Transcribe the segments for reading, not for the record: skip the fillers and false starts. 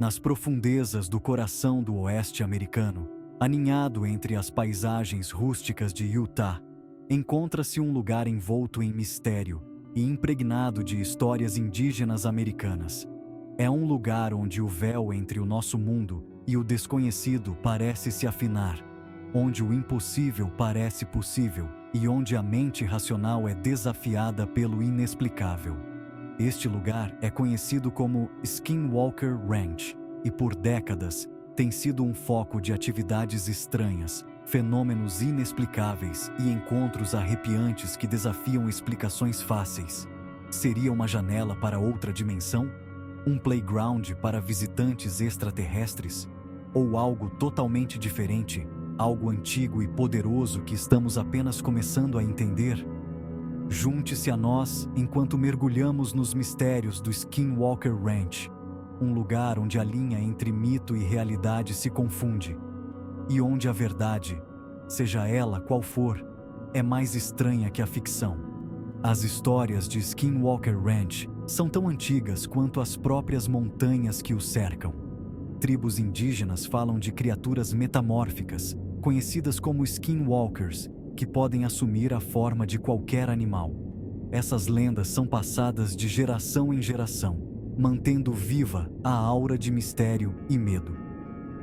Nas profundezas do coração do oeste americano, aninhado entre as paisagens rústicas de Utah, encontra-se um lugar envolto em mistério e impregnado de histórias indígenas americanas. É um lugar onde o véu entre o nosso mundo e o desconhecido parece se afinar, onde o impossível parece possível e onde a mente racional é desafiada pelo inexplicável. Este lugar é conhecido como Skinwalker Ranch e por décadas tem sido um foco de atividades estranhas, fenômenos inexplicáveis e encontros arrepiantes que desafiam explicações fáceis. Seria uma janela para outra dimensão? Um playground para visitantes extraterrestres? Ou algo totalmente diferente, algo antigo e poderoso que estamos apenas começando a entender? Junte-se a nós enquanto mergulhamos nos mistérios do Skinwalker Ranch, um lugar onde a linha entre mito e realidade se confunde, e onde a verdade, seja ela qual for, é mais estranha que a ficção. As histórias de Skinwalker Ranch são tão antigas quanto as próprias montanhas que o cercam. Tribos indígenas falam de criaturas metamórficas, conhecidas como Skinwalkers, que podem assumir a forma de qualquer animal. Essas lendas são passadas de geração em geração, mantendo viva a aura de mistério e medo.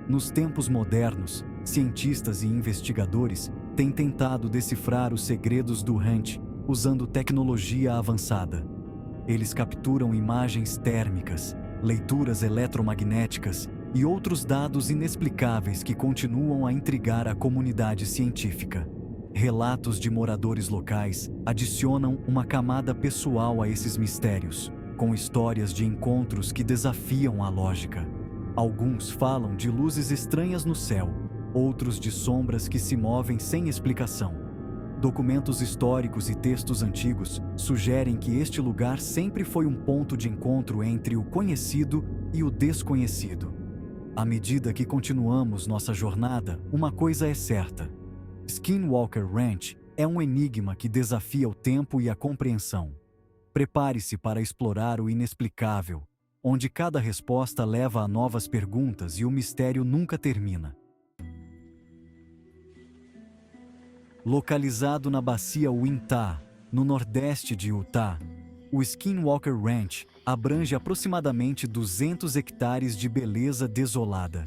Nos tempos modernos, cientistas e investigadores têm tentado decifrar os segredos do ranch usando tecnologia avançada. Eles capturam imagens térmicas, leituras eletromagnéticas e outros dados inexplicáveis que continuam a intrigar a comunidade científica. Relatos de moradores locais adicionam uma camada pessoal a esses mistérios, com histórias de encontros que desafiam a lógica. Alguns falam de luzes estranhas no céu, outros de sombras que se movem sem explicação. Documentos históricos e textos antigos sugerem que este lugar sempre foi um ponto de encontro entre o conhecido e o desconhecido. À medida que continuamos nossa jornada, uma coisa é certa: Skinwalker Ranch é um enigma que desafia o tempo e a compreensão. Prepare-se para explorar o inexplicável, onde cada resposta leva a novas perguntas e o mistério nunca termina. Localizado na bacia Uintah, no nordeste de Utah, o Skinwalker Ranch abrange aproximadamente 200 hectares de beleza desolada.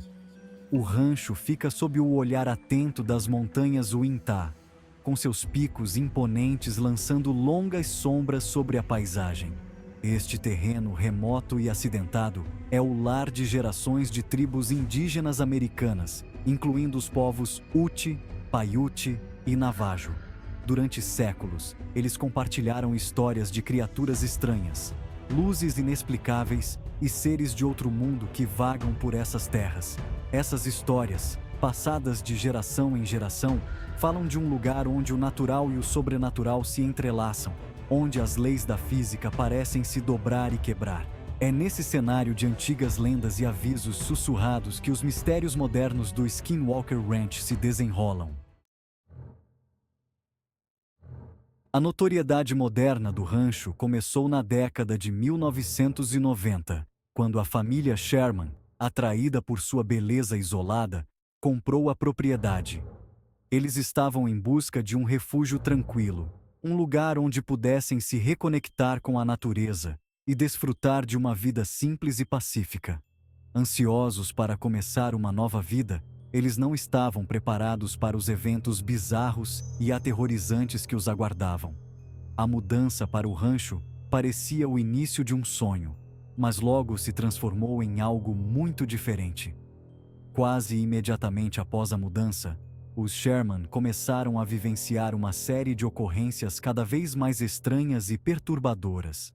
O rancho fica sob o olhar atento das montanhas Uintah, com seus picos imponentes lançando longas sombras sobre a paisagem. Este terreno remoto e acidentado é o lar de gerações de tribos indígenas americanas, incluindo os povos Ute, Paiute e Navajo. Durante séculos, eles compartilharam histórias de criaturas estranhas, luzes inexplicáveis e seres de outro mundo que vagam por essas terras. Essas histórias, passadas de geração em geração, falam de um lugar onde o natural e o sobrenatural se entrelaçam, onde as leis da física parecem se dobrar e quebrar. É nesse cenário de antigas lendas e avisos sussurrados que os mistérios modernos do Skinwalker Ranch se desenrolam. A notoriedade moderna do rancho começou na década de 1990, quando a família Sherman, atraída por sua beleza isolada, comprou a propriedade. Eles estavam em busca de um refúgio tranquilo, um lugar onde pudessem se reconectar com a natureza e desfrutar de uma vida simples e pacífica. Ansiosos para começar uma nova vida, eles não estavam preparados para os eventos bizarros e aterrorizantes que os aguardavam. A mudança para o rancho parecia o início de um sonho, mas logo se transformou em algo muito diferente. Quase imediatamente após a mudança, os Sherman começaram a vivenciar uma série de ocorrências cada vez mais estranhas e perturbadoras.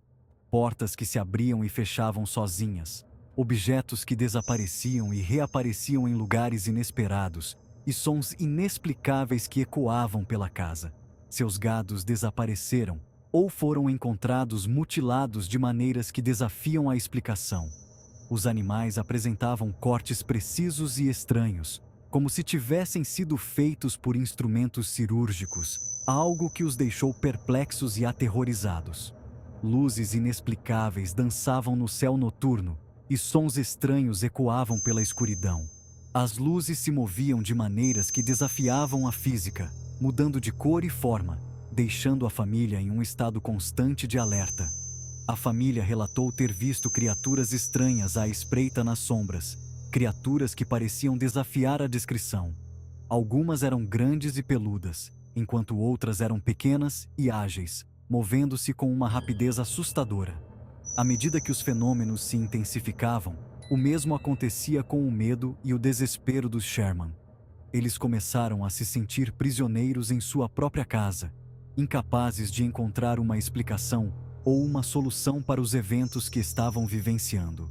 Portas que se abriam e fechavam sozinhas, objetos que desapareciam e reapareciam em lugares inesperados, e sons inexplicáveis que ecoavam pela casa. Seus gados desapareceram ou foram encontrados mutilados de maneiras que desafiam a explicação. Os animais apresentavam cortes precisos e estranhos, como se tivessem sido feitos por instrumentos cirúrgicos, algo que os deixou perplexos e aterrorizados. Luzes inexplicáveis dançavam no céu noturno, e sons estranhos ecoavam pela escuridão. As luzes se moviam de maneiras que desafiavam a física, mudando de cor e forma, deixando a família em um estado constante de alerta. A família relatou ter visto criaturas estranhas à espreita nas sombras, criaturas que pareciam desafiar a descrição. Algumas eram grandes e peludas, enquanto outras eram pequenas e ágeis, movendo-se com uma rapidez assustadora. À medida que os fenômenos se intensificavam, o mesmo acontecia com o medo e o desespero dos Sherman. Eles começaram a se sentir prisioneiros em sua própria casa, incapazes de encontrar uma explicação ou uma solução para os eventos que estavam vivenciando.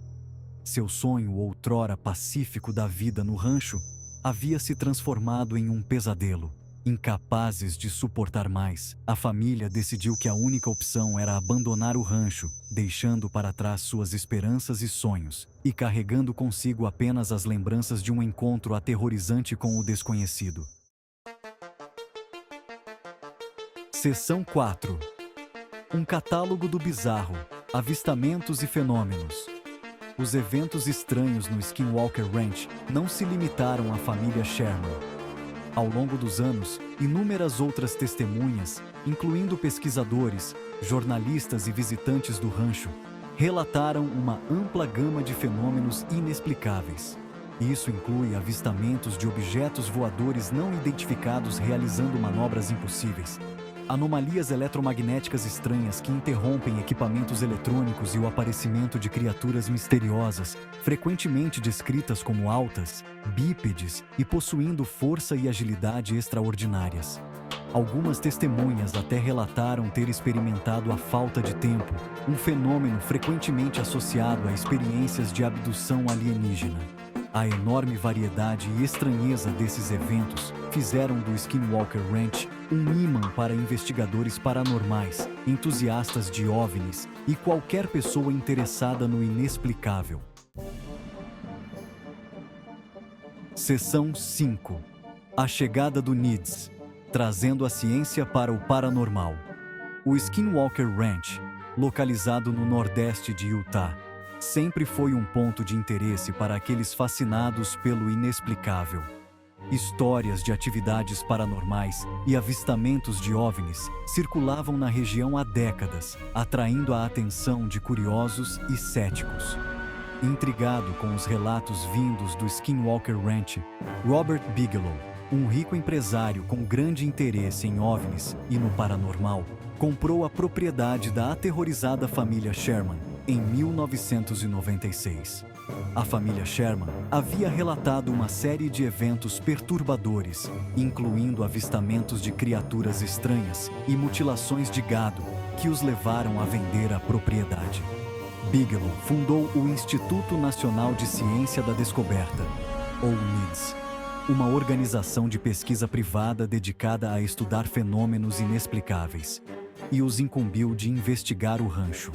Seu sonho outrora pacífico da vida no rancho havia se transformado em um pesadelo. Incapazes de suportar mais, a família decidiu que a única opção era abandonar o rancho, deixando para trás suas esperanças e sonhos, e carregando consigo apenas as lembranças de um encontro aterrorizante com o desconhecido. Seção 4. Um catálogo do bizarro, avistamentos e fenômenos. Os eventos estranhos no Skinwalker Ranch não se limitaram à família Sherman. Ao longo dos anos, inúmeras outras testemunhas, incluindo pesquisadores, jornalistas e visitantes do rancho, relataram uma ampla gama de fenômenos inexplicáveis. Isso inclui avistamentos de objetos voadores não identificados realizando manobras impossíveis, anomalias eletromagnéticas estranhas que interrompem equipamentos eletrônicos e o aparecimento de criaturas misteriosas, frequentemente descritas como altas, bípedes e possuindo força e agilidade extraordinárias. Algumas testemunhas até relataram ter experimentado a falta de tempo, um fenômeno frequentemente associado a experiências de abdução alienígena. A enorme variedade e estranheza desses eventos fizeram do Skinwalker Ranch um imã para investigadores paranormais, entusiastas de OVNIs e qualquer pessoa interessada no inexplicável. Seção 5. A chegada do NIDS, trazendo a ciência para o paranormal. O Skinwalker Ranch, localizado no nordeste de Utah, sempre foi um ponto de interesse para aqueles fascinados pelo inexplicável. Histórias de atividades paranormais e avistamentos de OVNIs circulavam na região há décadas, atraindo a atenção de curiosos e céticos. Intrigado com os relatos vindos do Skinwalker Ranch, Robert Bigelow, um rico empresário com grande interesse em OVNIs e no paranormal, comprou a propriedade da aterrorizada família Sherman em 1996. A família Sherman havia relatado uma série de eventos perturbadores, incluindo avistamentos de criaturas estranhas e mutilações de gado, que os levaram a vender a propriedade. Bigelow fundou o Instituto Nacional de Ciência da Descoberta, ou NIDS, uma organização de pesquisa privada dedicada a estudar fenômenos inexplicáveis, e os incumbiu de investigar o rancho.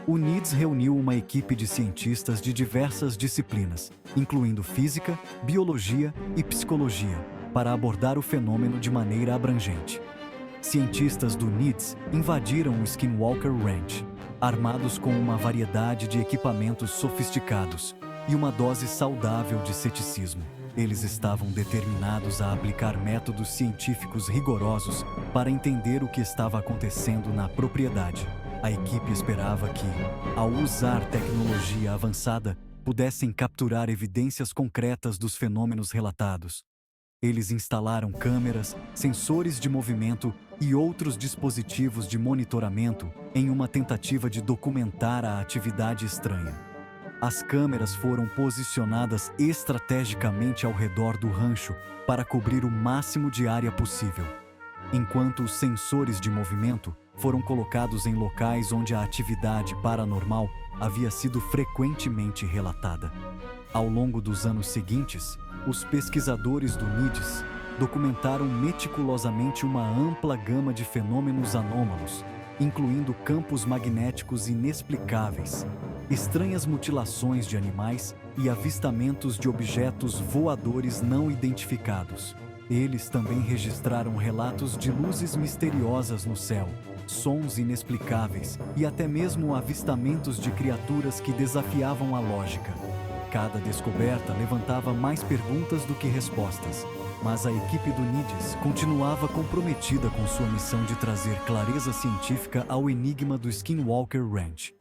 O NIDS reuniu uma equipe de cientistas de diversas disciplinas, incluindo física, biologia e psicologia, para abordar o fenômeno de maneira abrangente. Cientistas do NIDS invadiram o Skinwalker Ranch, armados com uma variedade de equipamentos sofisticados e uma dose saudável de ceticismo. Eles estavam determinados a aplicar métodos científicos rigorosos para entender o que estava acontecendo na propriedade. A equipe esperava que, ao usar tecnologia avançada, pudessem capturar evidências concretas dos fenômenos relatados. Eles instalaram câmeras, sensores de movimento e outros dispositivos de monitoramento em uma tentativa de documentar a atividade estranha. As câmeras foram posicionadas estrategicamente ao redor do rancho para cobrir o máximo de área possível, enquanto os sensores de movimento foram colocados em locais onde a atividade paranormal havia sido frequentemente relatada. Ao longo dos anos seguintes, os pesquisadores do NIDS documentaram meticulosamente uma ampla gama de fenômenos anômalos, incluindo campos magnéticos inexplicáveis, estranhas mutilações de animais e avistamentos de objetos voadores não identificados. Eles também registraram relatos de luzes misteriosas no céu, sons inexplicáveis e até mesmo avistamentos de criaturas que desafiavam a lógica. Cada descoberta levantava mais perguntas do que respostas, mas a equipe do NIDS continuava comprometida com sua missão de trazer clareza científica ao enigma do Skinwalker Ranch.